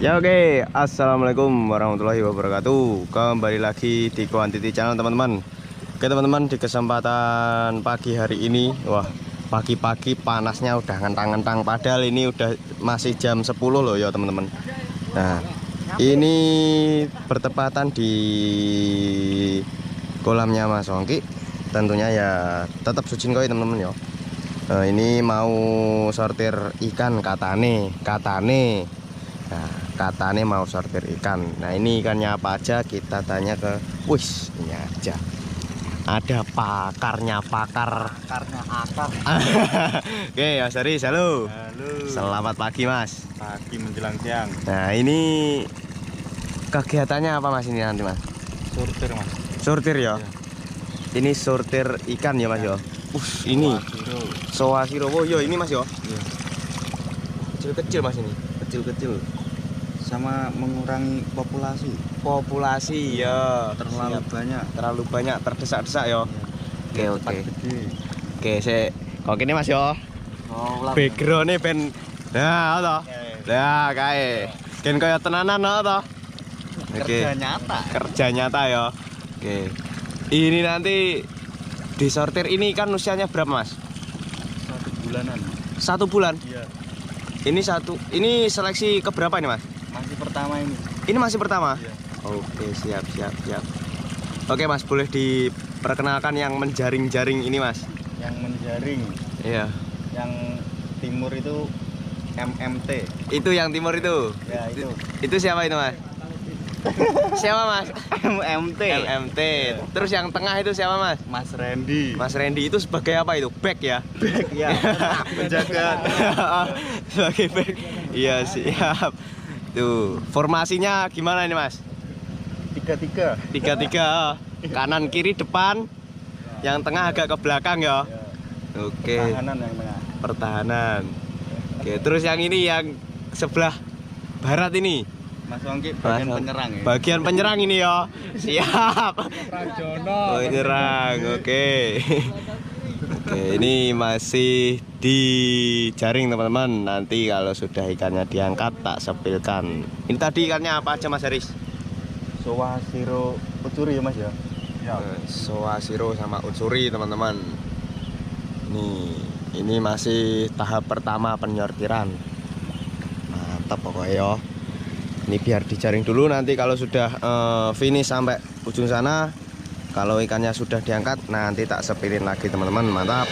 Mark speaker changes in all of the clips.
Speaker 1: Ya oke, Assalamualaikum warahmatullahi wabarakatuh. Kembali lagi di Kuantiti Channel teman-teman. Oke teman-teman, di kesempatan pagi hari ini, wah pagi-pagi panasnya udah ngentang-ngentang. Padahal ini udah masih jam 10 loh ya teman-teman. Nah ini bertepatan di kolamnya Mas Ongki. Tentunya ya tetap sucin koi teman-teman ya. Ini mau sortir ikan katane. Nah, katanya mau sortir ikan. Nah ini ikannya apa aja, kita tanya ke ini aja. Ada pakarnya akar. Oke Mas Haris, halo. Selamat pagi Mas.
Speaker 2: Pagi menjelang siang.
Speaker 1: Nah ini kegiatannya apa Mas ini nanti Mas?
Speaker 2: Sortir Mas.
Speaker 1: Sortir ya?
Speaker 2: Iya.
Speaker 1: Ini sortir ikan ya Mas ya? Ini Soasiro. Oh yo ini Mas ya?
Speaker 2: Iya.
Speaker 1: Kecil-kecil Mas ini. Kecil-kecil.
Speaker 2: Sama mengurangi populasi
Speaker 1: ya.
Speaker 2: terlalu banyak
Speaker 1: terdesak-desak ya. Oke. Oke, kok ini Mas yo. Background-e ben nah to. Lah kae. Ken kaya tenanan to. Kerja nyata ya. Oke. Ini nanti disortir ini kan usianya berapa Mas?
Speaker 2: 1 bulanan.
Speaker 1: 1 bulan?
Speaker 2: Iya.
Speaker 1: Ini seleksi keberapa ini Mas?
Speaker 2: Masih pertama ini.
Speaker 1: Ini masih pertama?
Speaker 2: Iya.
Speaker 1: Oke, siap. Oke Mas, boleh diperkenalkan yang menjaring-jaring ini Mas?
Speaker 2: Yang menjaring.
Speaker 1: Iya.
Speaker 2: Yang timur itu MMT.
Speaker 1: Itu yang timur itu?
Speaker 2: Ya itu.
Speaker 1: Itu siapa itu Mas? Siapa Mas?
Speaker 2: MMT.
Speaker 1: Terus yang tengah itu siapa Mas?
Speaker 2: Mas Randy.
Speaker 1: Mas Randy itu sebagai apa itu? Back ya?
Speaker 2: Back ya. Penjaga.
Speaker 1: Sebagai back. Iya siap. Tuh, formasinya gimana ini Mas?
Speaker 2: 3-3.
Speaker 1: 3-3. Kanan kiri depan. Yang tengah agak ke belakang ya. Oke.
Speaker 2: Pertahanan yang tengah.
Speaker 1: Pertahanan. Oke, terus yang ini yang sebelah barat ini.
Speaker 2: Mas Wongki bagian penyerang ya.
Speaker 1: Bagian penyerang ini ya. Siap. Penyerang. Oke. Oke, ini masih dijaring teman-teman. Nanti kalau sudah ikannya diangkat tak sepilkan. Ini tadi ikannya apa aja Mas Haris?
Speaker 2: Soasiro ucuri ya Mas ya. Ya.
Speaker 1: Soasiro sama ucuri teman-teman. Ini masih tahap pertama penyortiran. Mantap pokoknya ya. Ini biar dijaring dulu, nanti kalau sudah finish sampai ujung sana, kalau ikannya sudah diangkat nanti tak sepilin lagi teman-teman. Mantap.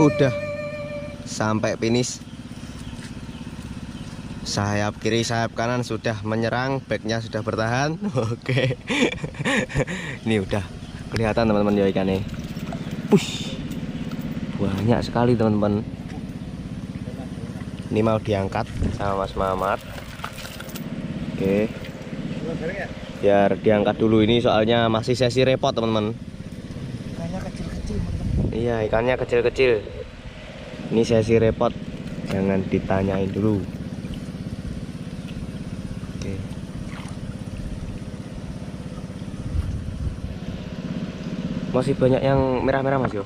Speaker 1: Udah sampai finish. Sayap kiri sayap kanan sudah menyerang, backnya sudah bertahan. Oke. Ini udah kelihatan teman-teman ya ikannya. Banyak sekali teman-teman. Ini mau diangkat sama Mas Mamat. Oke. Biar diangkat dulu ini soalnya masih sesi repot teman-teman. Iya, ikannya kecil-kecil. Ini sesi repot, jangan ditanyain dulu. Oke. Masih banyak yang merah-merah Mas yo?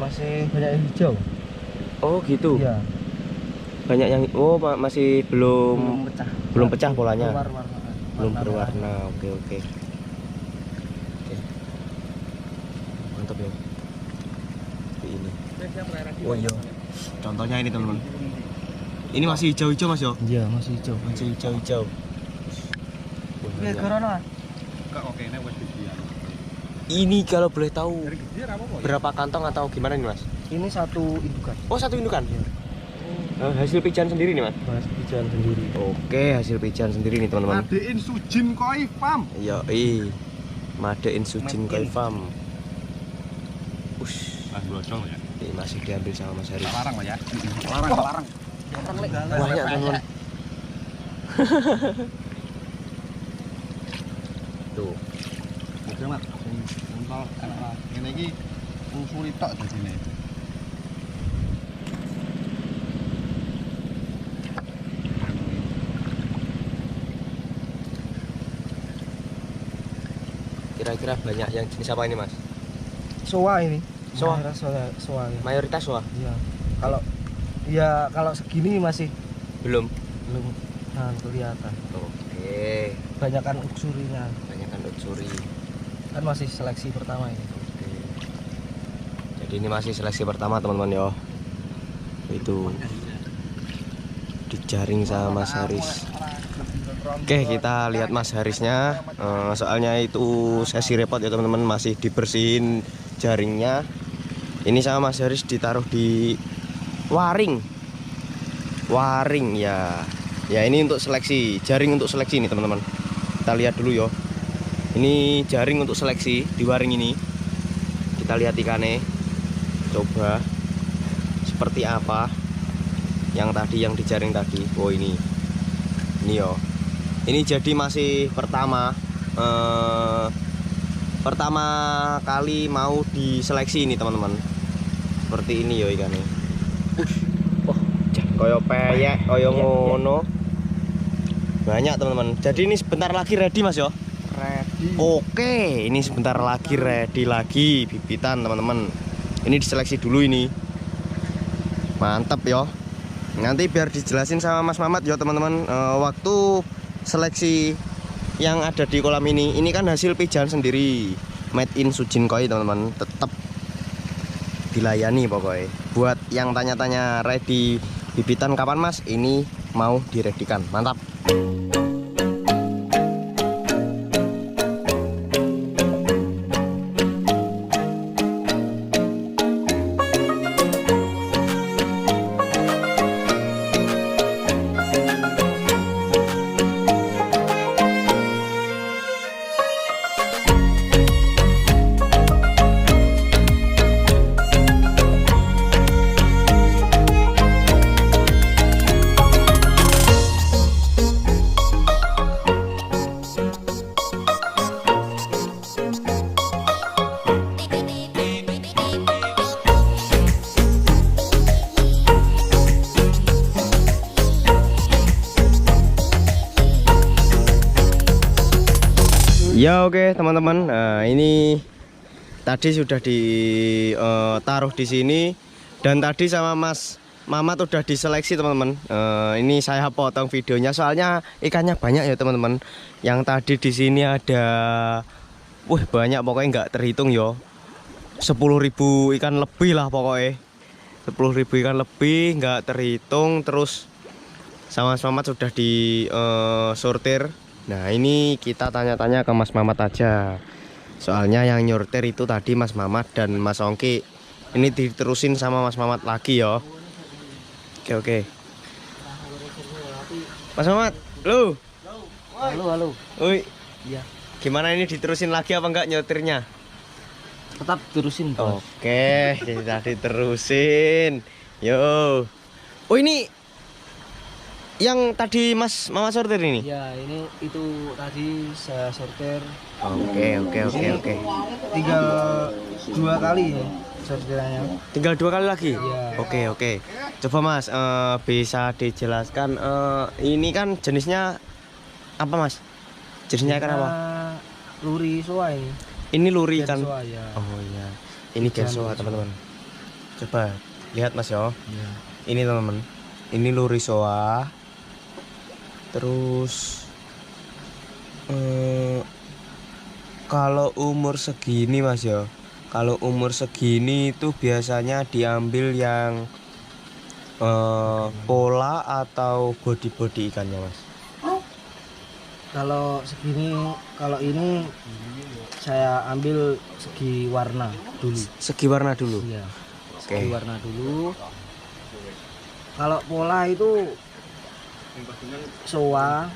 Speaker 2: Masih banyak yang hijau.
Speaker 1: Oh gitu.
Speaker 2: Iya.
Speaker 1: Banyak yang masih belum pecah polanya. Belum berwarna. Oke. Yo. Ini. Oh iya. Contohnya ini teman-teman. Ini masih hijau-hijau Mas yo?
Speaker 2: Iya, masih hijau.
Speaker 1: Masih hijau-hijau.
Speaker 2: Iya, corona.
Speaker 1: Ini kalau boleh tahu berapa kantong atau gimana nih Mas?
Speaker 2: Ini satu indukan.
Speaker 1: Oh, satu indukan. Hasil pijahan sendiri nih Mas?
Speaker 2: Pijahan sendiri.
Speaker 1: Oke, hasil pijahan sendiri nih teman-teman.
Speaker 3: Madein Sujin Koi Farm.
Speaker 1: Iya, Madein Sujin Koi Farm. Ush,
Speaker 3: Blocong ya.
Speaker 1: ini masih diambil sama Mas Haris.
Speaker 3: Larang lah ya. Larang.
Speaker 1: Banyak teman-teman. Tuh.
Speaker 3: Oke, Mat. Untuk anak ngene iki usuli tok dadine.
Speaker 1: Kira-kira banyak yang jenis apa ini Mas?
Speaker 2: Soa ini.
Speaker 1: Soa?
Speaker 2: Soa. Ya.
Speaker 1: Mayoritas wah?
Speaker 2: Iya. Kalau segini masih
Speaker 1: Belum.
Speaker 2: kelihatan.
Speaker 1: Oke.
Speaker 2: Banyakan uksurinya.
Speaker 1: Banyakan utsuri.
Speaker 2: Kan masih seleksi pertama ini.
Speaker 1: Oke. Jadi ini masih seleksi pertama teman-teman yo. Itu dijaring sama Mas Haris. Oke, kita lihat Mas Harisnya. Soalnya itu sesi repot ya teman-teman, masih dibersihin jaringnya. Ini sama Mas Haris ditaruh di waring. Waring ya. Ya ini untuk seleksi, jaring untuk seleksi ini teman-teman. Kita lihat dulu yo. Ini jaring untuk seleksi di waring ini. Kita lihat ikannya. Coba seperti apa yang tadi yang dijaring tadi. Oh ini yo. Ini jadi masih pertama kali mau diseleksi ini teman-teman. Seperti ini yo ikannya. Koyo peyek, koyo ngono. Banyak teman-teman. Jadi ini sebentar lagi ready Mas yo.
Speaker 2: Ready.
Speaker 1: Oke, ini sebentar lagi ready lagi bibitan teman-teman. Ini diseleksi dulu ini. Mantap yo. Nanti biar dijelasin sama Mas Mamat yo teman-teman. Waktu seleksi yang ada di kolam ini kan hasil pijahan sendiri. Made in Sujin Koi teman-teman. Tetap dilayani pokoknya. Buat yang tanya-tanya ready bibitan kapan Mas? Ini mau diredikan. Mantap. Ya oke teman-teman, ini tadi sudah ditaruh di sini dan tadi sama Mas Mamat udah diseleksi teman-teman. Ini saya potong videonya soalnya ikannya banyak ya teman-teman. Yang tadi di sini ada, banyak pokoknya nggak terhitung yo. 10.000 ikan lebih lah pokoknya. 10.000 ikan lebih nggak terhitung. Terus sama Mas Mamat sudah disortir. Nah ini kita tanya-tanya ke Mas Mamat aja. Soalnya yang nyortir itu tadi Mas Mamat dan Mas Ongki. Ini diterusin sama Mas Mamat lagi ya. Oke. Mas Mamat, lu.
Speaker 2: Halo.
Speaker 1: Ui.
Speaker 2: Iya.
Speaker 1: Gimana ini diterusin lagi apa enggak nyortirnya?
Speaker 2: Tetap terusin, Bos.
Speaker 1: Oke, kita diterusin. Yo. Oh ini yang tadi Mas Mama sortir ini?
Speaker 2: Ya, itu tadi saya sortir.
Speaker 1: Oke.
Speaker 2: Tinggal 2 kali ya sortirannya.
Speaker 1: Tinggal 2 kali lagi?
Speaker 2: Iya.
Speaker 1: Oke. Coba Mas, bisa dijelaskan ini kan jenisnya apa Mas? Jenisnya ikan apa?
Speaker 2: Luri soa ini.
Speaker 1: Ini luri ikan.
Speaker 2: Soa, ya.
Speaker 1: Oh iya. Ini gensoa teman-teman. Coba lihat Mas ya.
Speaker 2: Iya.
Speaker 1: Ini teman-teman. Ini luri soa. Terus kalau umur segini Mas ya, Kalau umur segini itu biasanya diambil yang pola atau body ikannya, Mas?
Speaker 4: Kalau segini, kalau ini saya ambil segi warna dulu.
Speaker 1: Segi warna dulu.
Speaker 4: Iya.
Speaker 1: Oke.
Speaker 4: Segi warna dulu. Kalau pola itu soa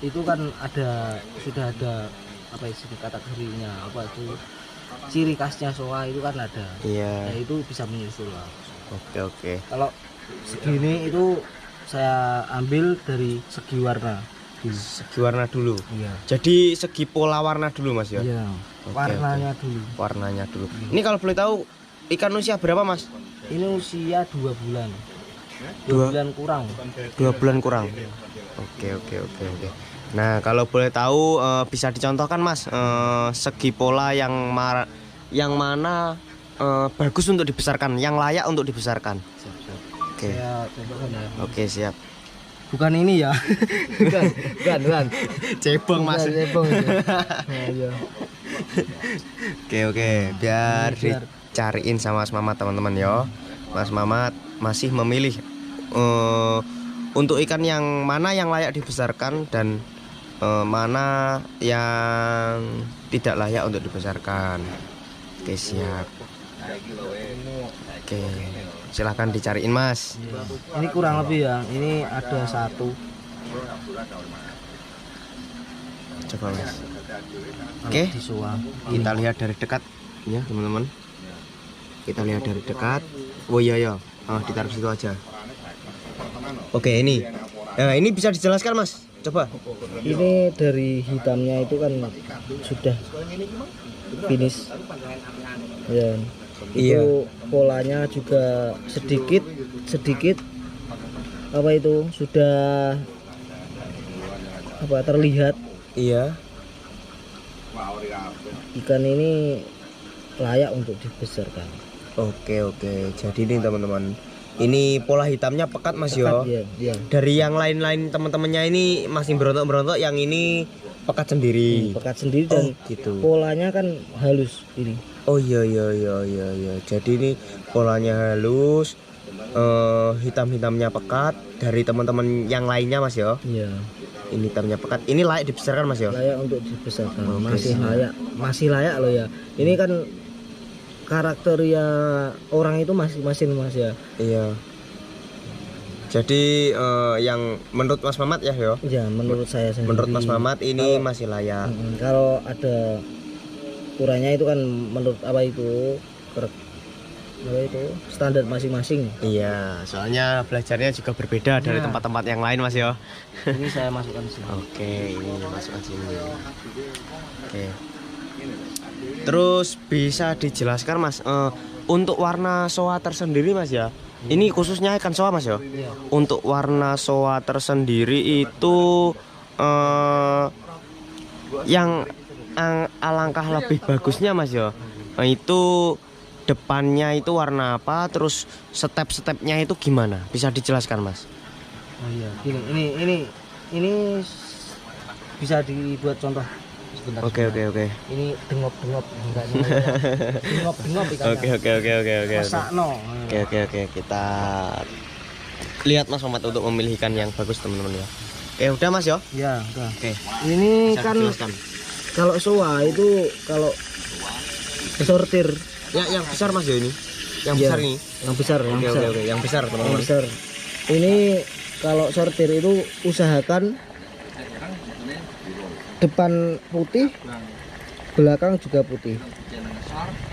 Speaker 4: itu kan sudah ada apa sih kategorinya, apa itu ciri khasnya soa itu kan ada.
Speaker 1: Iya.
Speaker 4: Nah, itu bisa menyusul lah.
Speaker 1: Oke.
Speaker 4: Kalau segini itu saya ambil dari segi warna dulu.
Speaker 1: Segi warna dulu.
Speaker 4: Iya.
Speaker 1: Jadi segi pola warna dulu, Mas ya?
Speaker 4: Iya.
Speaker 1: Oke,
Speaker 4: Warnanya dulu.
Speaker 1: Warnanya dulu. Ini kalau boleh tahu ikan usia berapa, Mas?
Speaker 4: Ini usia 2 bulan. 2
Speaker 1: Dua-
Speaker 4: bulan kurang.
Speaker 1: 2 bulan kurang. Oke. Nah, kalau boleh tahu bisa dicontohkan, Mas, segi pola yang mana bagus untuk dibesarkan, yang layak untuk dibesarkan. Oke.
Speaker 4: Saya contohkan ya.
Speaker 1: Oke, siap.
Speaker 4: Bukan ini ya. bukan.
Speaker 1: Cebong, Mas.
Speaker 4: Bukan cebong itu. Nah, iya.
Speaker 1: Oke. Biar
Speaker 4: Biar-
Speaker 1: dicariin sama Mas Mamat, teman-teman ya. Mas Mamat masih memilih untuk ikan yang mana yang layak dibesarkan dan mana yang tidak layak untuk dibesarkan. Oke, siap. Oke, silahkan dicariin, Mas.
Speaker 4: Ini kurang lebih ya. Ini ada 1.
Speaker 1: Coba, Mas.
Speaker 4: Kalau
Speaker 1: Oke.
Speaker 4: di soa.
Speaker 1: Kita lihat dari dekat ya, teman-teman. Kita lihat dari dekat. Oh iya. Ditaruh situ aja. Oke, ini. Nah, ini bisa dijelaskan, Mas. Coba.
Speaker 4: Ini dari hitamnya itu kan sudah finish. Ya.
Speaker 1: Iya.
Speaker 4: Itu polanya juga sedikit apa itu sudah apa terlihat
Speaker 1: Iya.
Speaker 4: ikan ini layak untuk dibesarkan.
Speaker 1: Oke. Jadi ini, teman-teman. Ini pola hitamnya pekat, Mas yo.
Speaker 4: Iya.
Speaker 1: Dari yang lain-lain teman-temannya ini masih berontok-berontok, yang ini pekat sendiri.
Speaker 4: Pekat sendiri dan
Speaker 1: Gitu.
Speaker 4: polanya kan halus ini.
Speaker 1: Oh iya. Jadi ini polanya halus, hitam-hitamnya pekat dari teman-teman yang lainnya, Mas yo.
Speaker 4: Iya.
Speaker 1: Ini hitamnya pekat. Ini layak dibesarkan, Mas yo.
Speaker 4: Layak untuk dibesarkan.
Speaker 1: Oke,
Speaker 4: Masih layak loh ya. Ini kan karakternya orang itu masing-masing, Mas ya.
Speaker 1: Iya. Jadi yang menurut Mas Mamat ya yo.
Speaker 4: Ya, menurut saya sendiri.
Speaker 1: Menurut Mas Mamat ini masih layak.
Speaker 4: Kalau ada kurangnya itu kan menurut apa itu standar masing-masing.
Speaker 1: Iya, soalnya belajarnya juga berbeda dari
Speaker 4: Nah.
Speaker 1: tempat-tempat yang lain, Mas yo.
Speaker 4: Ini saya masukkan sini.
Speaker 1: Oke, ini masukkan sini. Oke. Terus bisa dijelaskan, Mas, untuk warna soa tersendiri, Mas ya. Ini khususnya ikan soa, Mas ya.
Speaker 4: Iya.
Speaker 1: Untuk warna soa tersendiri itu yang alangkah lebih bagusnya, Mas ya. Itu depannya itu warna apa, terus step-stepnya itu gimana? Bisa dijelaskan, Mas?
Speaker 4: Oh iya, gini, ini bisa dibuat contoh sebentar.
Speaker 1: Oke.
Speaker 4: Ini dengop-dengop enggaknya. Dengop-dengop ikannya.
Speaker 1: Oke.
Speaker 4: Masakno.
Speaker 1: Oke. Kita lihat Mas Mamat untuk memilih ikan yang bagus, teman-teman ya. Udah, Mas ya.
Speaker 4: Ya, udah.
Speaker 1: Oke.
Speaker 4: Ini
Speaker 1: Bisa
Speaker 4: kan
Speaker 1: dijelaskan.
Speaker 4: kalau soa itu kalau sortir
Speaker 1: Yang besar, Mas ya ini. Yang
Speaker 4: Iya,
Speaker 1: besar ini.
Speaker 4: yang besar, yang besar.
Speaker 1: Oke. Yang besar,
Speaker 4: Yang
Speaker 1: teman-teman.
Speaker 4: besar. Ini kalau sortir itu usahakan depan putih, belakang juga putih.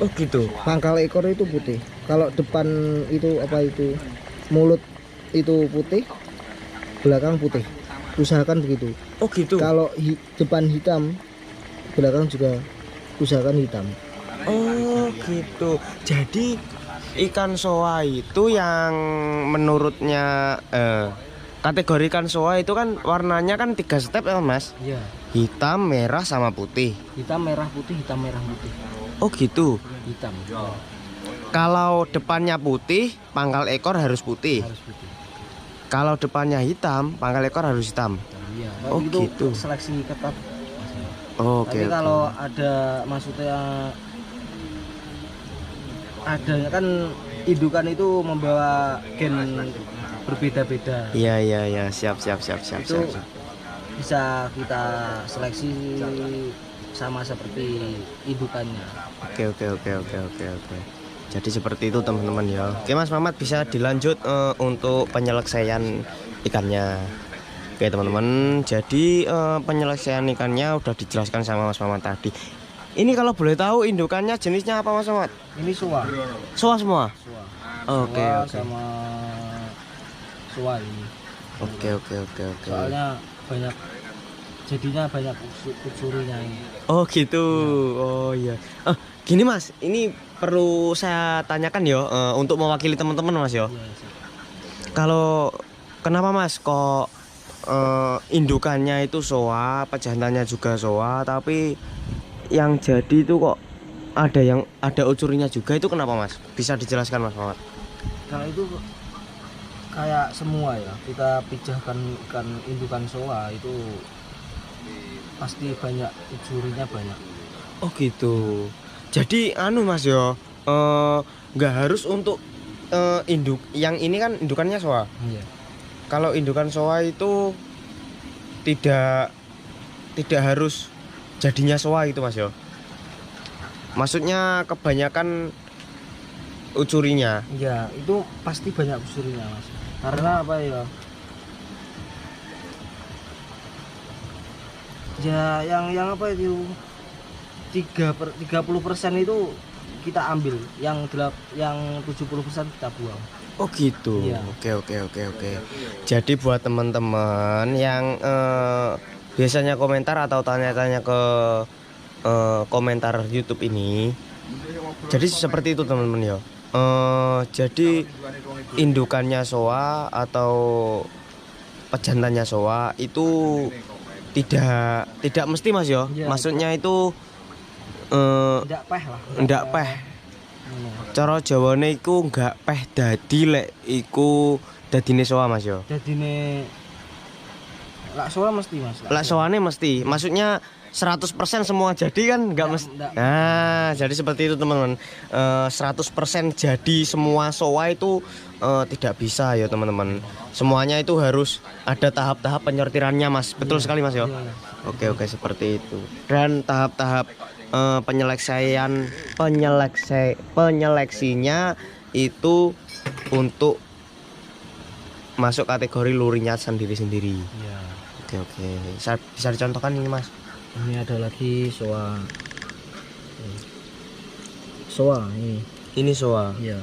Speaker 1: Oh, gitu.
Speaker 4: Pangkal ekor itu putih. Kalau depan itu apa itu mulut itu putih, belakang putih. Usahakan begitu.
Speaker 1: Oh, gitu.
Speaker 4: Kalau depan hitam, belakang juga usahakan hitam.
Speaker 1: Oh, gitu. Jadi ikan soa itu yang menurutnya kategori ikan soa itu kan warnanya kan 3 step ya, Mas.
Speaker 4: Iya.
Speaker 1: Hitam, merah sama putih.
Speaker 4: Hitam merah putih, hitam merah putih.
Speaker 1: Oh, gitu.
Speaker 4: Hitam.
Speaker 1: Kalau depannya putih, pangkal ekor harus putih.
Speaker 4: Harus putih.
Speaker 1: Kalau depannya hitam, pangkal ekor harus hitam.
Speaker 4: Iya.
Speaker 1: Oh,
Speaker 4: itu
Speaker 1: gitu.
Speaker 4: seleksi ketat.
Speaker 1: Oke.
Speaker 4: Tapi kalau ada maksudnya adanya kan indukan itu membawa gen berbeda-beda.
Speaker 1: Iya, siap.
Speaker 4: Itu bisa kita seleksi sama seperti indukannya.
Speaker 1: Oke. Jadi seperti itu teman-teman ya. Oke Mas Mamat, bisa dilanjut untuk penyelesaian ikannya. Oke teman-teman, jadi penyelesaian ikannya udah dijelaskan sama Mas Mamat tadi. Ini kalau boleh tahu indukannya jenisnya apa Mas Mamat?
Speaker 4: Ini suwa.
Speaker 1: Suwa semua?
Speaker 4: Suwa.
Speaker 1: Oke.
Speaker 4: Sama suwa ini.
Speaker 1: Oke.
Speaker 4: Soalnya jadinya banyak unsurinya ini.
Speaker 1: Oh gitu. Oh iya. Gini Mas, ini perlu saya tanyakan ya untuk mewakili teman-teman Mas ya.
Speaker 4: Iya.
Speaker 1: Kalau kenapa Mas kok indukannya itu soa, pejantannya juga soa, tapi yang jadi itu kok ada ucurinya juga, itu kenapa Mas? Bisa dijelaskan Mas Mamat?
Speaker 4: Kalau itu kayak semua ya, kita pijahkan ikan indukan soa itu pasti banyak ucurinya banyak.
Speaker 1: Oh gitu. Jadi anu Mas yo, nggak harus untuk induk. Yang ini kan indukannya soa.
Speaker 4: Iya.
Speaker 1: Kalau indukan soa itu tidak harus jadinya soa itu Mas yo. Maksudnya kebanyakan ucurinya.
Speaker 4: Iya, itu pasti banyak unsurinya Mas. Karena apa ya? Ya yang apa itu 30% itu kita ambil, yang 70% kita buang.
Speaker 1: Oh gitu.
Speaker 4: Iya.
Speaker 1: Oke. Jadi buat teman-teman yang biasanya komentar atau tanya-tanya ke komentar YouTube ini, jadi seperti itu teman-teman ya. Jadi indukannya soa atau pejantannya soa itu tidak mesti Mas ya.
Speaker 4: Iya,
Speaker 1: Maksudnya itu
Speaker 4: Ndak peh lah.
Speaker 1: ndak peh. Cara Jawane iku nggak peh dadi lek iku dadine soa Mas yo.
Speaker 4: Jadine lak soa mesti Mas.
Speaker 1: Lek soane mesti. Maksudnya 100% semua jadi kan nggak mesti.
Speaker 4: Ndak.
Speaker 1: Nah, jadi seperti itu teman-teman. 100% jadi semua soa itu tidak bisa ya teman-teman. Semuanya itu harus ada tahap-tahap penyortirannya Mas. Betul sekali Mas yo.
Speaker 4: Iya.
Speaker 1: Oke seperti itu. Dan tahap-tahap penyeleksinya itu untuk masuk kategori lurinya sendiri-sendiri.
Speaker 4: Iya.
Speaker 1: Oke. Bisa dicontohkan ini Mas?
Speaker 4: Ini ada lagi soa. Soa ini.
Speaker 1: Ini soa.
Speaker 4: Iya.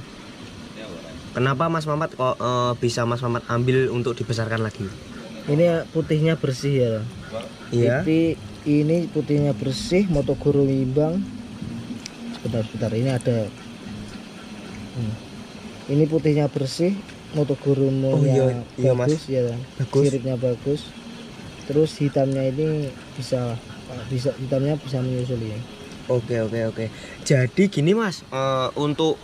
Speaker 1: Kenapa Mas Mamat kok bisa Mas Mamat ambil untuk dibesarkan lagi?
Speaker 4: Ini putihnya bersih ya.
Speaker 1: Iya.
Speaker 4: Ini putihnya bersih, motogoro imbang. Sebentar, ini ada. Ini putihnya bersih, motogoronya
Speaker 1: iya, Mas.
Speaker 4: bagus ya.
Speaker 1: Bagus.
Speaker 4: Siripnya bagus. Terus hitamnya ini bisa hitamnya bisa menyusuli.
Speaker 1: Oke. Jadi gini Mas, untuk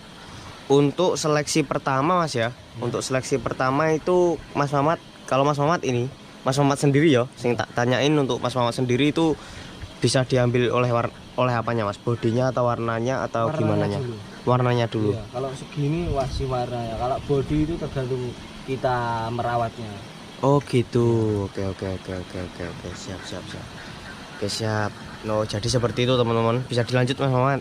Speaker 1: seleksi pertama Mas ya. Untuk seleksi pertama itu Mas Mamat, kalau Mas Mamat ini Mas Mamat sendiri ya, sing tak tanyain untuk Mas Mamat sendiri itu bisa diambil oleh apanya Mas? Bodinya atau warnanya atau gimana nya? Warnanya dulu.
Speaker 4: Iya, kalau segini masih warnanya. Kalau bodi itu tergantung kita merawatnya.
Speaker 1: Oh gitu. Oke. Siap. Oke, siap. No, jadi seperti itu teman-teman. Bisa dilanjut Mas Mamat.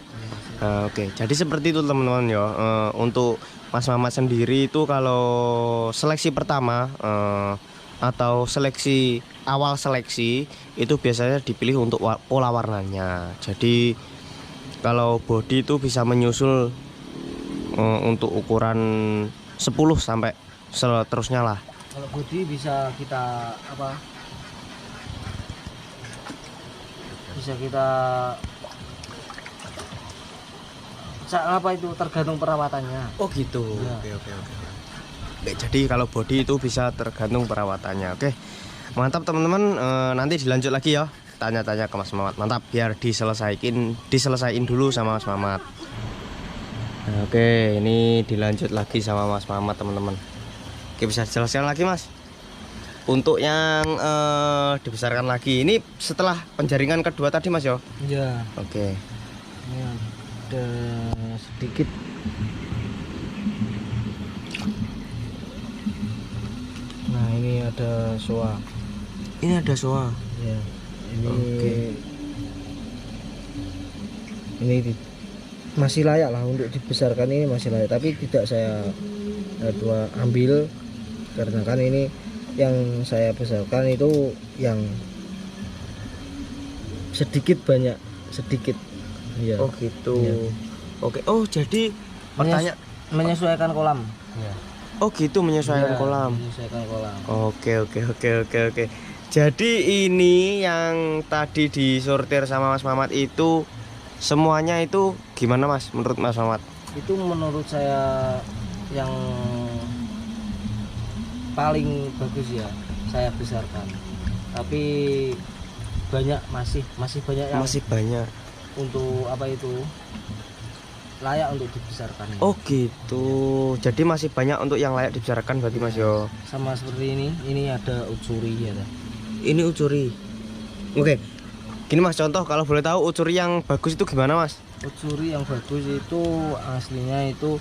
Speaker 1: Oke, jadi seperti itu teman-teman ya. Untuk Mas Mamat sendiri itu kalau seleksi pertama atau awal seleksi itu biasanya dipilih untuk pola warnanya. Jadi kalau body itu bisa menyusul untuk ukuran 10 sampai seterusnya lah.
Speaker 4: Kalau body bisa kita itu tergantung perawatannya.
Speaker 1: Oh gitu.
Speaker 4: Ya.
Speaker 1: Oke. Jadi kalau body itu bisa tergantung perawatannya. Oke. Mantap teman-teman, nanti dilanjut lagi ya. Tanya-tanya ke Mas Mamat. Mantap, biar diselesain dulu sama Mas Mamat. Oke, ini dilanjut lagi sama Mas Mamat teman-teman. Oke, bisa dijelaskan lagi Mas? Untuk yang dibesarkan lagi, ini setelah penjaringan kedua tadi Mas yo?
Speaker 4: Iya.
Speaker 1: Oke.
Speaker 4: Ya. ada sedikit. Nah ini ada soa.
Speaker 1: Ini ada soa.
Speaker 4: Ya, ini
Speaker 1: Oke.
Speaker 4: ini masih layak lah untuk dibesarkan, ini masih layak, tapi tidak saya ambil karena kan ini yang saya besarkan itu yang sedikit banyak sedikit. Ya.
Speaker 1: Oh gitu.
Speaker 4: Iya.
Speaker 1: Oke. Oh jadi pertanyaan.
Speaker 4: Menyesuaikan kolam. Ya.
Speaker 1: Oh gitu, menyesuaikan
Speaker 4: Iya,
Speaker 1: kolam.
Speaker 4: menyesuaikan kolam.
Speaker 1: Oke. Jadi ini yang tadi disortir sama Mas Mamat itu semuanya itu gimana Mas menurut Mas Mamat?
Speaker 4: Itu menurut saya yang paling bagus ya saya besarkan. Tapi banyak masih banyak yang
Speaker 1: Masih banyak.
Speaker 4: untuk apa itu layak untuk dibesarkan.
Speaker 1: Oh gitu. Jadi masih banyak untuk yang layak dibesarkan berarti Mas yo.
Speaker 4: Sama seperti ini ada utsuri ya.
Speaker 1: Ini ucuri. Oke. Gini Mas, contoh kalau boleh tahu ucuri yang bagus itu gimana Mas?
Speaker 4: Utsuri yang bagus itu aslinya itu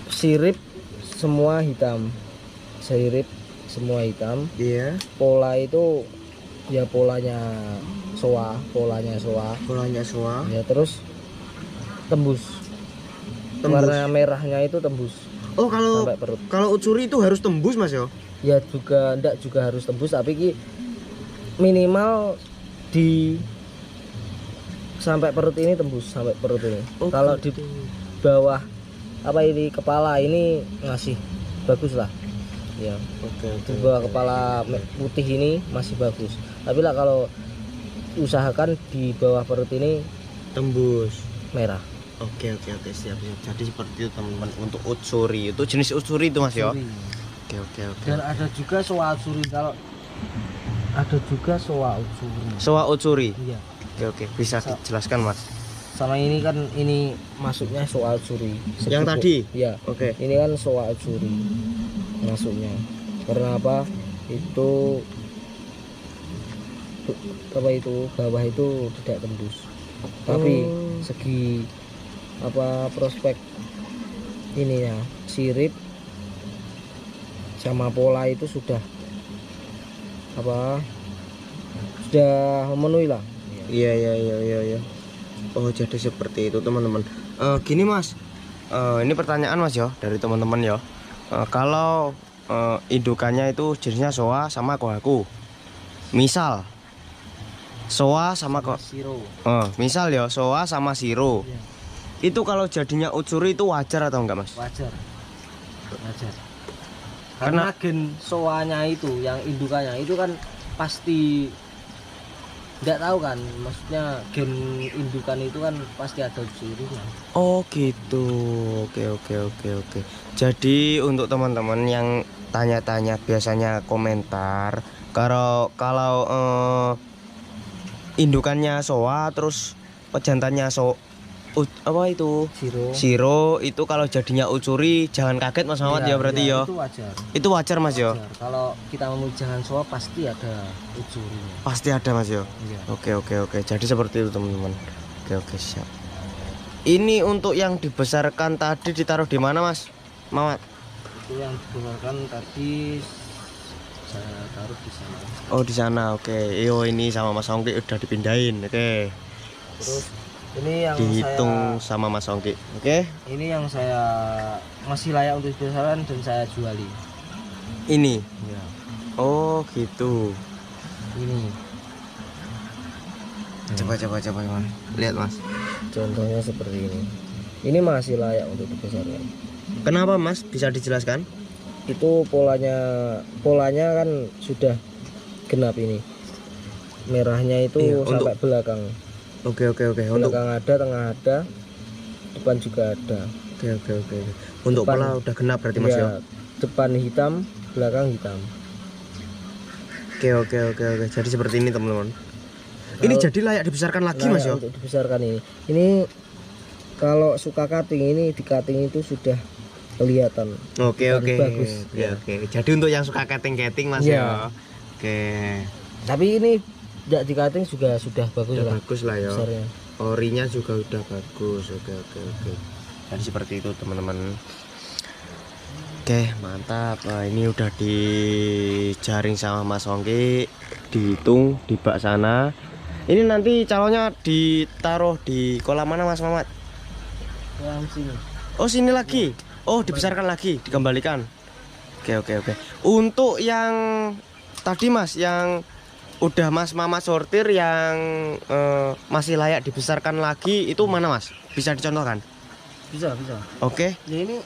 Speaker 4: sirip semua hitam. Sirip semua hitam.
Speaker 1: Iya.
Speaker 4: Pola itu ya polanya soa.
Speaker 1: Polanya soa.
Speaker 4: Ya terus tembus. Warna merahnya itu tembus
Speaker 1: Oh kalau
Speaker 4: sampai perut.
Speaker 1: kalau ucuri itu harus tembus Mas yo.
Speaker 4: Ya juga enggak juga harus tembus, tapi ki minimal di sampai perut ini tembus sampai perut ini.
Speaker 1: Oh,
Speaker 4: Kalau
Speaker 1: gitu.
Speaker 4: di bawah apa ini kepala ini masih bagus lah. Ya,
Speaker 1: Oke.
Speaker 4: di bawah kepala putih ini masih bagus. Tapi lah kalau usahakan di bawah perut ini
Speaker 1: Tembus.
Speaker 4: merah.
Speaker 1: Oke siap. Jadi seperti itu teman-teman untuk utsuri. Itu jenis utsuri itu Mas yo.
Speaker 4: Utsuri.
Speaker 1: Oke.
Speaker 4: Dan ada juga soa utsuri. Kalau ada juga soa utsuri.
Speaker 1: Soa utsuri.
Speaker 4: Iya.
Speaker 1: Oke. Bisa dijelaskan Mas?
Speaker 4: Sama ini kan ini masuknya soal utsuri.
Speaker 1: Yang tadi?
Speaker 4: Iya.
Speaker 1: Oke.
Speaker 4: Ini kan soal utsuri masuknya. Karena apa? Itu apa itu bawah itu tidak tembus. Tapi segi apa prospek ininya sirip sama pola itu sudah apa? Sudah memenuhi lah.
Speaker 1: Iya. Oh jadi seperti itu teman-teman. Gini Mas, ini pertanyaan Mas yo dari teman-teman yo. Kalau indukannya itu jenisnya soa sama kohaku. Misal soa sama
Speaker 4: Siro.
Speaker 1: misal ya soa sama siro.
Speaker 4: Iya.
Speaker 1: Itu kalau jadinya utsuri itu wajar atau enggak Mas?
Speaker 4: Wajar. Karena gen soanya itu yang indukannya itu kan pasti tidak tahu kan, maksudnya gen indukan itu kan pasti ada utsurinya.
Speaker 1: Oh gitu. Oke. Jadi untuk teman-teman yang tanya-tanya biasanya komentar kalau indukannya soa terus pejantannya apa itu siro itu kalau jadinya utsuri jangan kaget Mas Mamat ya berarti ya.
Speaker 4: Itu wajar.
Speaker 1: Itu wajar Mas yo.
Speaker 4: Wajar. Kalau kita mau jangan soa pasti ada utsurinya.
Speaker 1: Pasti ada Mas yo.
Speaker 4: Iya.
Speaker 1: Oke. Jadi seperti itu teman-teman. Oke siap. Ini untuk yang dibesarkan tadi ditaruh di mana Mas Mamat?
Speaker 4: Itu yang dibesarkan tadi saya taruh di sana.
Speaker 1: Oh di sana. Oke. Yo ini sama Mas Ongki udah dipindahin. Oke.
Speaker 4: Terus ini yang
Speaker 1: Dihitung sama Mas Ongki. Oke.
Speaker 4: ini yang saya masih layak untuk dibesarkan dan saya juali.
Speaker 1: Ini.
Speaker 4: Ya.
Speaker 1: Oh gitu.
Speaker 4: Ini
Speaker 1: Coba Mas. Lihat Mas.
Speaker 4: contohnya seperti ini. Ini masih layak untuk dibesarkan.
Speaker 1: Kenapa Mas? Bisa dijelaskan?
Speaker 4: Itu polanya kan sudah genap ini. Merahnya itu
Speaker 1: Iya,
Speaker 4: sampai belakang.
Speaker 1: Oke. Untuk
Speaker 4: Belakang ada, tengah ada, depan juga ada.
Speaker 1: Oke. Untuk
Speaker 4: Depan-
Speaker 1: pola udah genap berarti Mas ya.
Speaker 4: Ya, depan hitam, belakang hitam.
Speaker 1: Oke. Jadi seperti ini teman-teman. Ini
Speaker 4: Kalau-
Speaker 1: jadi layak dibesarkan lagi
Speaker 4: Layak
Speaker 1: Mas ya.
Speaker 4: untuk dibesarkan ini. Ini kalau suka cutting ini di cutting itu sudah kelihatan.
Speaker 1: Oke.
Speaker 4: Bagus. Ya.
Speaker 1: Oke. Jadi untuk yang suka keting-keting Mas
Speaker 4: Iya.
Speaker 1: ya. Oke.
Speaker 4: Tapi ini tidak di cutting juga sudah bagus
Speaker 1: Udah
Speaker 4: lah
Speaker 1: bagus lah ya.
Speaker 4: besarnya.
Speaker 1: Orinya juga udah bagus. Oke. Jadi seperti itu teman-teman. Oke, mantap. Nah, ini udah dijaring sama Mas Ongki, dihitung di bak sana. Ini nanti calonnya ditaruh di kolam mana Mas Mamat?
Speaker 4: Yang sini.
Speaker 1: Oh, sini lagi. Oh, dibesarkan lagi, dikembalikan. Oke. Untuk yang tadi Mas, yang udah Mas Mama sortir yang masih layak dibesarkan lagi itu mana Mas? Bisa dicontohkan?
Speaker 4: Bisa.
Speaker 1: Oke.
Speaker 4: Ya, ini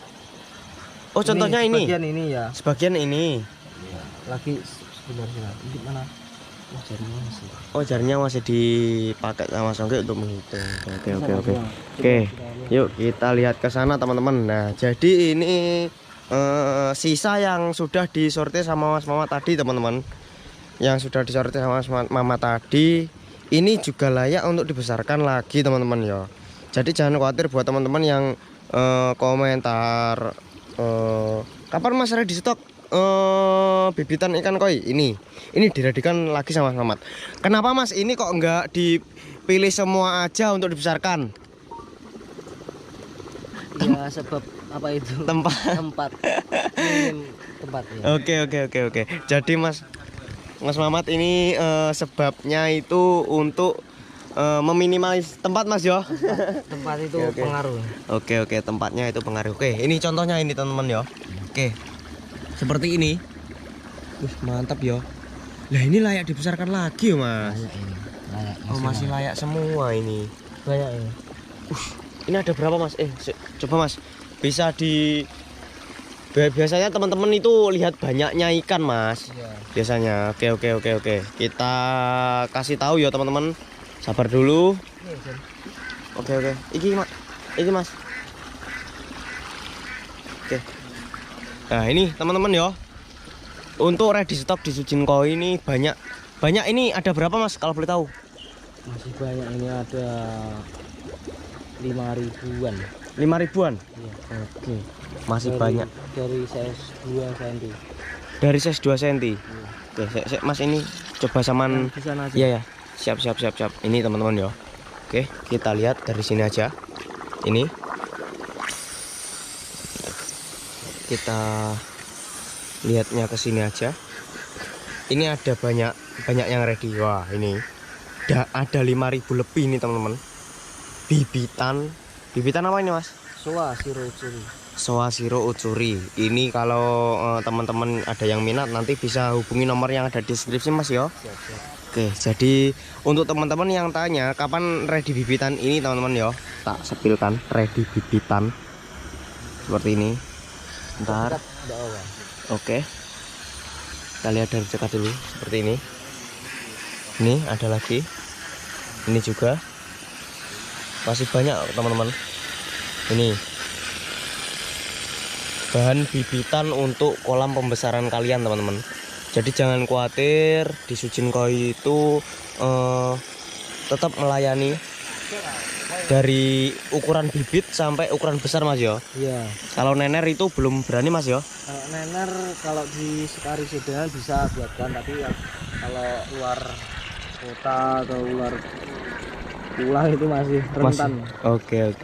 Speaker 1: Oh, contohnya ini.
Speaker 4: Bagian ini ya.
Speaker 1: Sebagian ini.
Speaker 4: Lagi sebenarnya. Ini mana? Oh, jarinya masih.
Speaker 1: Oh, jarinya masih dipakai sama Songke untuk menghitung. Oke. Yuk kita lihat ke sana teman-teman. Nah, jadi ini sisa yang sudah disortir sama Mas Mama tadi teman-teman. Yang sudah disortir sama Mas Mama tadi, ini juga layak untuk dibesarkan lagi teman-teman ya. Jadi jangan khawatir buat teman-teman yang komentar kapan Mas ready stok bibitan ikan koi ini diredikan lagi sama Mas Mamat. Kenapa Mas ini kok enggak dipilih semua aja untuk dibesarkan?
Speaker 4: Ya sebab apa itu? Tempat. Minim tempatnya.
Speaker 1: Oke. Jadi Mas Mamat ini sebabnya itu untuk meminimalis tempat Mas yo.
Speaker 4: Tempat itu pengaruh.
Speaker 1: Oke, tempatnya itu pengaruh. Oke, ini contohnya ini teman-teman yo. Oke. Seperti ini. Mantap yo. Lah ini layak dibesarkan lagi yo Mas.
Speaker 4: Layak.
Speaker 1: Oh, masih layak semua ini.
Speaker 4: Banyak ini.
Speaker 1: Ini ada berapa Mas? Coba Mas. Bisa biasanya teman-teman itu lihat banyaknya ikan Mas.
Speaker 4: Iya.
Speaker 1: Biasanya. Oke. Kita kasih tahu ya teman-teman. Sabar dulu. Oke. Iki Mas. Oke. Nah, ini teman-teman ya. Untuk ready stock di Sujin Koi ini banyak ini ada berapa Mas kalau boleh tahu?
Speaker 4: Masih banyak, ini ada 5.000-an.
Speaker 1: 5.000-an?
Speaker 4: Iya.
Speaker 1: Oke. Masih banyak.
Speaker 4: Dari size 2 cm.
Speaker 1: Dari size 2 cm. Oke, Mas ini coba saman.
Speaker 4: Di sana aja.
Speaker 1: Iya. Siap. Ini teman-teman ya. Oke, kita lihat dari sini aja. Ini. Kita lihatnya ke sini aja. Ini ada banyak yang ready. Wah, ini ada 5.000 lebih nih teman-teman. Bibitan apa ini Mas? Soa Shiro Utsuri. Ini kalau teman-teman ada yang minat nanti bisa hubungi nomor yang ada di deskripsi Mas ya.
Speaker 4: Siap.
Speaker 1: Oke, jadi untuk teman-teman yang tanya kapan ready bibitan ini teman-teman ya, tak sepilkan ready bibitan seperti ini. Bentar. Oke. Kita lihat dari dekat dulu seperti ini. Ini ada lagi. Ini juga. Masih banyak teman-teman. Ini bahan bibitan untuk kolam pembesaran kalian teman-teman. Jadi jangan khawatir, di Sujin Koi itu tetap melayani dari ukuran bibit sampai ukuran besar Mas ya.
Speaker 4: Iya.
Speaker 1: Kalau nener itu belum berani Mas ya.
Speaker 4: Kalau nener kalau di sekali sedangan bisa buatkan, tapi ya kalau luar kota atau luar pulau itu masih rentan.
Speaker 1: Oke.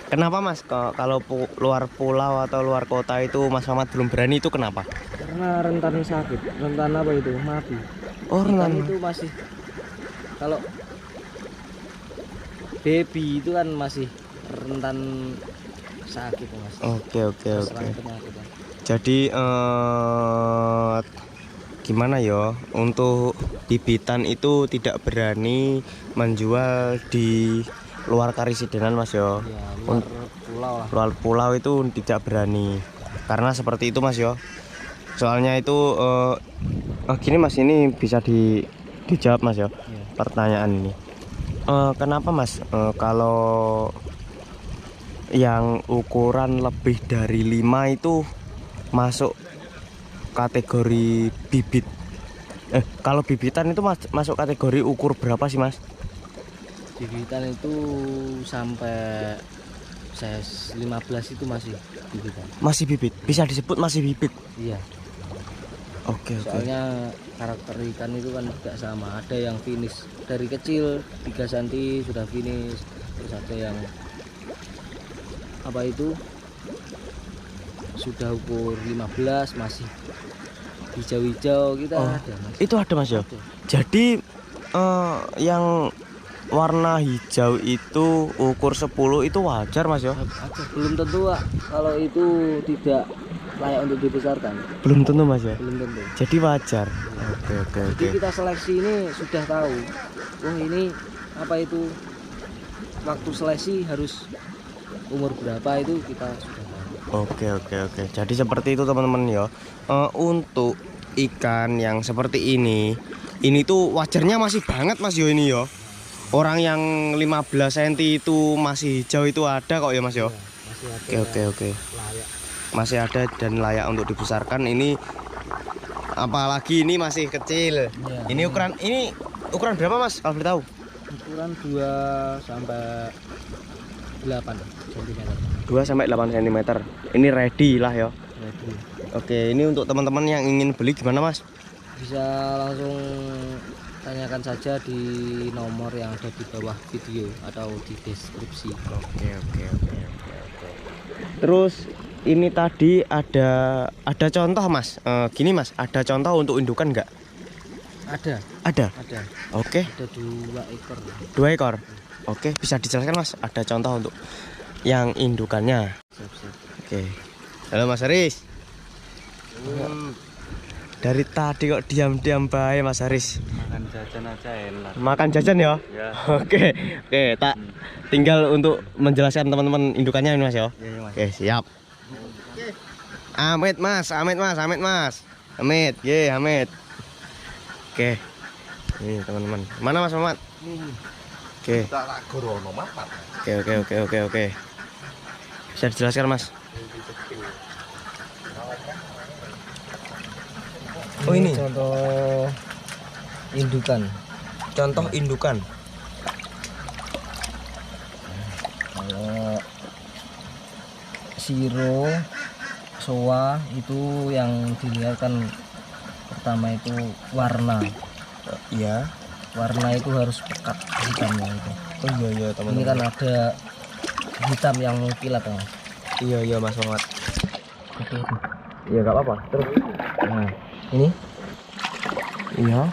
Speaker 1: Kenapa Mas kalau luar pulau atau luar kota itu Mas Mamat belum berani itu kenapa?
Speaker 4: Karena rentan sakit, rentan apa itu? Mati.
Speaker 1: Oh, rentan
Speaker 4: itu masih, kalau baby itu kan masih rentan sakit Mas.
Speaker 1: Oke.
Speaker 4: Serang penyakit.
Speaker 1: Jadi gimana ya, untuk bibitan itu tidak berani menjual di luar Karisidenan Mas ya.
Speaker 4: Ya, luar pulau lah.
Speaker 1: Luar pulau itu tidak berani. Karena seperti itu Mas ya. Soalnya itu gini Mas, ini bisa dijawab Mas ya. Pertanyaan ini. Kenapa Mas kalau yang ukuran lebih dari 5 itu masuk kategori bibit? Kalau bibitan itu masuk kategori ukur berapa sih Mas?
Speaker 4: Bibitan itu sampai size 15 itu masih bibitan.
Speaker 1: Masih bibit, bisa disebut masih bibit.
Speaker 4: Iya.
Speaker 1: Oke.
Speaker 4: Soalnya karakter ikan itu kan tidak sama. Ada yang finish dari kecil 3 cm sudah finish, terus ada yang apa itu sudah ukur 15 masih hijau-hijau kita ada Mas.
Speaker 1: Itu ada Mas ya.
Speaker 4: Ada.
Speaker 1: Jadi yang warna hijau itu ukur 10 itu wajar Mas ya?
Speaker 4: Ada. Belum tentu Pak, kalau itu tidak layak untuk dibesarkan.
Speaker 1: Belum tentu Mas ya.
Speaker 4: Belum tentu.
Speaker 1: Jadi wajar. Oke.
Speaker 4: Jadi kita seleksi ini sudah tahu. Oh ini apa itu waktu seleksi harus umur berapa itu kita sudah tahu.
Speaker 1: Oke. Jadi seperti itu teman-teman ya. Untuk ikan yang seperti ini tuh wajarnya masih banget Mas yo ini yo. Orang yang 15 cm itu masih hijau itu ada kok ya Mas yo.
Speaker 4: Masih ada.
Speaker 1: Oke.
Speaker 4: Layak.
Speaker 1: Masih ada dan layak untuk dibesarkan. Ini apalagi ini masih kecil.
Speaker 4: Ya.
Speaker 1: Ini ukuran berapa Mas? Kalau boleh tahu.
Speaker 4: Ukuran 2 sampai 8 cm.
Speaker 1: 2 sampai 8 cm. Ini ready lah ya.
Speaker 4: Ready.
Speaker 1: Oke, ini untuk teman-teman yang ingin beli gimana Mas?
Speaker 4: Bisa langsung tanyakan saja di nomor yang ada di bawah video atau di deskripsi.
Speaker 1: Oke. Terus ini tadi ada contoh Mas. Gini Mas, ada contoh untuk indukan nggak?
Speaker 4: Ada.
Speaker 1: Ada. Oke.
Speaker 4: Ada 2 ekor.
Speaker 1: 2 ekor. Oke, bisa dijelaskan Mas? Ada contoh untuk yang indukannya.
Speaker 4: Siap.
Speaker 1: Oke. Halo Mas Haris. Dari tadi kok diam-diam baik Mas Haris.
Speaker 2: Makan jajan aja enak.
Speaker 1: Makan jajan ya?
Speaker 2: Ya.
Speaker 1: Oke, tak tinggal untuk menjelaskan teman-teman indukannya ini Mas ya.
Speaker 2: Iya, Mas.
Speaker 1: Oke, siap. Amit Mas. Amit. Ye, Amit. Oke. Ini teman-teman. Mana Mas Muhammad? Oke.
Speaker 3: Tak gorono mapat.
Speaker 1: Oke. Bisa dijelaskan Mas? Oh ini
Speaker 4: contoh indukan.
Speaker 1: contoh indukan.
Speaker 4: Kalau siro, soa itu yang dilihat kan pertama itu warna.
Speaker 1: Iya.
Speaker 4: Warna itu harus pekat hitamnya itu.
Speaker 1: Oh iya
Speaker 4: Ini
Speaker 1: teman-teman.
Speaker 4: kan ada hitam yang mengkilat kan.
Speaker 1: Iya Mas Muhammad.
Speaker 4: Itu.
Speaker 1: Iya nggak apa-apa. Terus.
Speaker 4: Nah, ini
Speaker 1: Iya.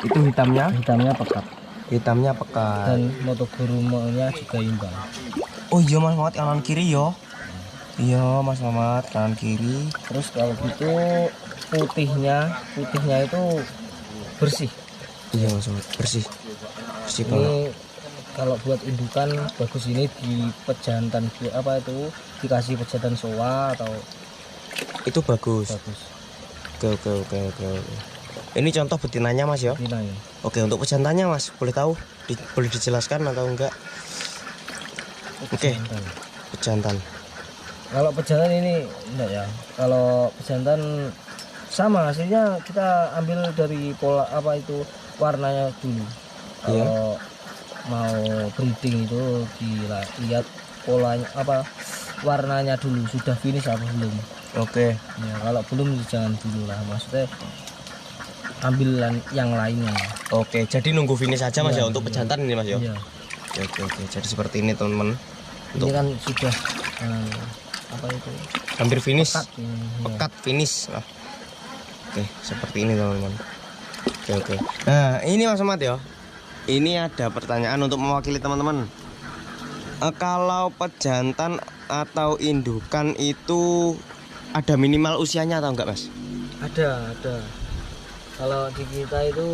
Speaker 1: Itu hitamnya
Speaker 4: pekat
Speaker 1: pekat.
Speaker 4: dan motogorumanya juga imbang.
Speaker 1: Oh iya Mas Muhammad kanan kiri yo. Iya Mas Muhammad kanan kiri.
Speaker 4: Terus kalau gitu putihnya itu bersih.
Speaker 1: Iya Mas Muhammad bersih banget.
Speaker 4: Ini kalau buat indukan bagus, ini di pejantan apa itu dikasih pejantan soa atau
Speaker 1: Itu bagus. Oke. Ini contoh betinanya Mas ya.
Speaker 4: betina ya.
Speaker 1: Oke, untuk pejantannya Mas, boleh tahu? Boleh dijelaskan atau enggak? Oke.
Speaker 4: Pejantan.
Speaker 1: Pejantan.
Speaker 4: Kalau pejantan ini enggak ya. Kalau pejantan sama hasilnya kita ambil dari pola apa itu warnanya dulu.
Speaker 1: Iya.
Speaker 4: Kalau mau breeding itu dilihat polanya apa warnanya dulu, sudah finish apa belum.
Speaker 1: Oke.
Speaker 4: Ya, kalau belum jangan dulu lah, maksudnya ambil yang lainnya.
Speaker 1: Oke, jadi nunggu finish aja Mas
Speaker 4: Iya,
Speaker 1: ya untuk
Speaker 4: iya.
Speaker 1: pejantan ini Mas ya.
Speaker 4: Iya.
Speaker 1: Oke. Jadi seperti ini teman-teman.
Speaker 4: Ini kan sudah apa itu
Speaker 1: Hampir finish.
Speaker 4: pekat ini. Iya.
Speaker 1: Pekat finish. Nah. Oke, seperti ini teman-teman. Oke. Nah, ini Mas Muhammad ya. Ini ada pertanyaan untuk mewakili teman-teman. Kalau pejantan atau indukan itu ada minimal usianya atau enggak Mas?
Speaker 4: Ada. Kalau di kita itu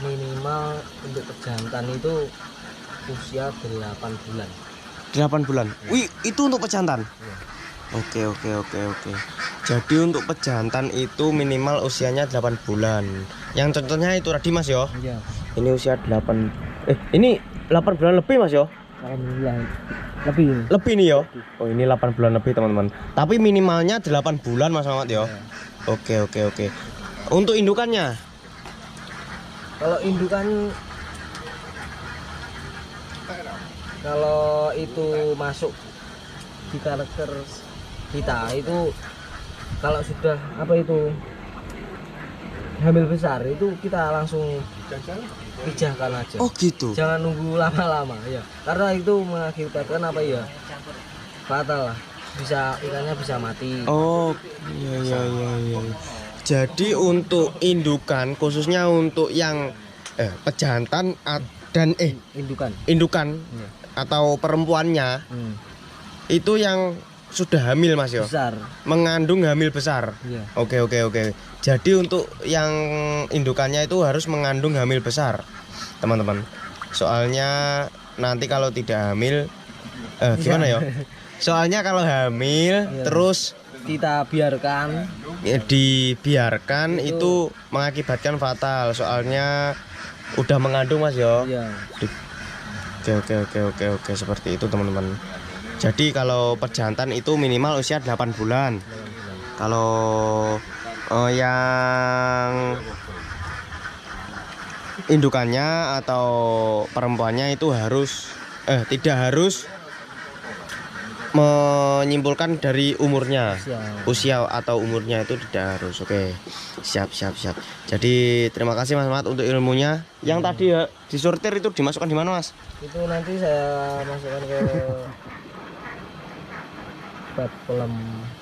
Speaker 4: minimal untuk pejantan itu usia 8 bulan.
Speaker 1: 8 bulan.
Speaker 4: Ya.
Speaker 1: Wih, itu untuk pejantan.
Speaker 4: Ya.
Speaker 1: Oke. Jadi untuk pejantan itu minimal usianya 8 bulan. Yang contohnya itu tadi Mas yo.
Speaker 4: Iya.
Speaker 1: Ini usia 8. Ini 8 bulan lebih Mas yo.
Speaker 4: 8 bulan lebih.
Speaker 1: Lebih nih yo. Oh, ini 8 bulan lebih teman-teman. Tapi minimalnya 8 bulan Mas Muhammad yo.
Speaker 4: Ya.
Speaker 1: Oke. Untuk indukannya?
Speaker 4: Kalau indukan kalau itu masuk di karakter kita itu kalau sudah apa itu hamil besar itu kita langsung pijahkan aja.
Speaker 1: Oh gitu.
Speaker 4: Jangan nunggu lama-lama ya. Karena itu mengakibatkan apa ya? Fatal lah. Bisa ikannya bisa mati.
Speaker 1: Oh iya iya iya iya. Jadi untuk indukan khususnya untuk yang pejantan dan indukan
Speaker 4: Iya.
Speaker 1: atau perempuannya
Speaker 4: Hmm.
Speaker 1: itu yang sudah hamil Mas yo.
Speaker 4: Besar.
Speaker 1: Mengandung hamil besar.
Speaker 4: Iya.
Speaker 1: Oke oke oke. Jadi untuk yang indukannya itu harus mengandung hamil besar, teman-teman. Soalnya nanti kalau tidak hamil, gimana ya? Soalnya kalau hamil
Speaker 4: Iya.
Speaker 1: terus
Speaker 4: Kita biarkan
Speaker 1: dibiarkan itu mengakibatkan fatal. Soalnya udah mengandung Mas yo.
Speaker 4: ya.
Speaker 1: Oke seperti itu teman-teman. Jadi kalau pejantan itu minimal usia 8 bulan. Kalau yang indukannya atau perempuannya itu harus tidak harus menyimpulkan dari umurnya. Usia atau umurnya itu tidak harus. Oke. Siap. Jadi terima kasih Mas Mat untuk ilmunya. Yang tadi ya disortir itu dimasukkan di mana Mas?
Speaker 4: Itu nanti saya masukkan ke kolam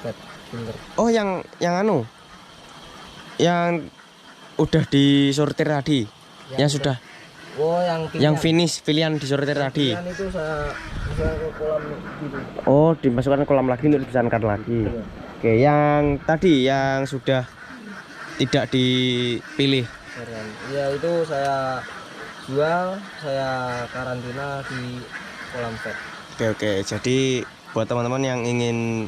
Speaker 4: pet finger.
Speaker 1: Oh yang anu. Yang udah disortir tadi. Yang sudah.
Speaker 4: Oh
Speaker 1: Yang pilihan disortir tadi.
Speaker 4: Pilihan itu saya masukkan ke kolam gitu.
Speaker 1: Oh, dimasukkan ke kolam lagi untuk dibesarkan lagi.
Speaker 4: Iya.
Speaker 1: Oke, yang tadi yang sudah tidak dipilih.
Speaker 4: Ya itu saya jual, saya karantina di kolam pet.
Speaker 1: Oke. Jadi buat teman-teman yang ingin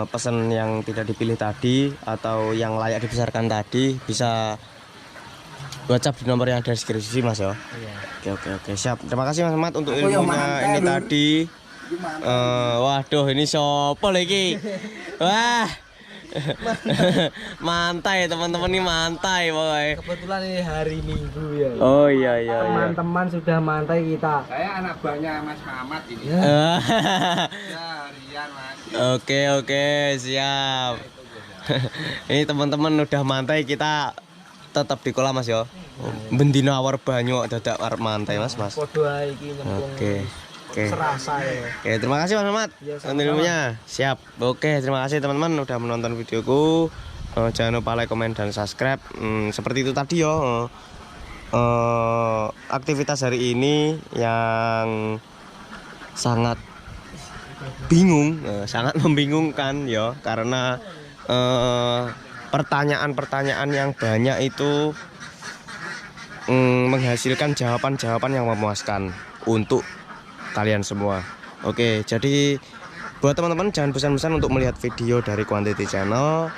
Speaker 1: pesan yang tidak dipilih tadi atau yang layak dibesarkan tadi bisa WhatsApp di nomor yang ada di deskripsi Mas ya.
Speaker 4: Iya.
Speaker 1: Oke, siap. Terima kasih Mas Mat untuk ilmunya ini tadi. Waduh, ini sopo lagi? Wah. Mantai teman-teman, ini mantai pokoknya.
Speaker 4: Kebetulan ini hari Minggu ya.
Speaker 1: Oh iya.
Speaker 4: Teman-teman sudah mantai kita.
Speaker 3: Saya anak buahnya Mas Mamat ini.
Speaker 4: Ya.
Speaker 3: Ya, harian Mas.
Speaker 1: Oke, siap. Ini teman-teman udah mantai, kita tetap di kolam Mas yo. Bendina awar banyu dadak arep mantai Mas.
Speaker 4: Podo ae iki nyemplung.
Speaker 1: Oke.
Speaker 4: Serasa ya.
Speaker 1: Oke, terima kasih Mas Mamat.
Speaker 4: Ya,
Speaker 1: untuk ilmunya. Siap. Oke, terima kasih teman-teman udah menonton videoku. Jangan lupa like, komen, dan subscribe. Seperti itu tadi yo. Aktivitas hari ini yang sangat bingung, sangat membingungkan ya, karena pertanyaan-pertanyaan yang banyak itu menghasilkan jawaban-jawaban yang memuaskan untuk kalian semua. Oke, jadi buat teman-teman jangan bosan-bosan untuk melihat video dari Quantity Channel.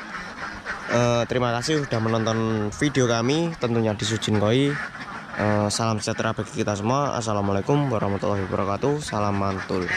Speaker 1: Terima kasih sudah menonton video kami, tentunya di Sujin Koi. Salam sejahtera bagi kita semua. Assalamualaikum warahmatullahi wabarakatuh. Salam mantul.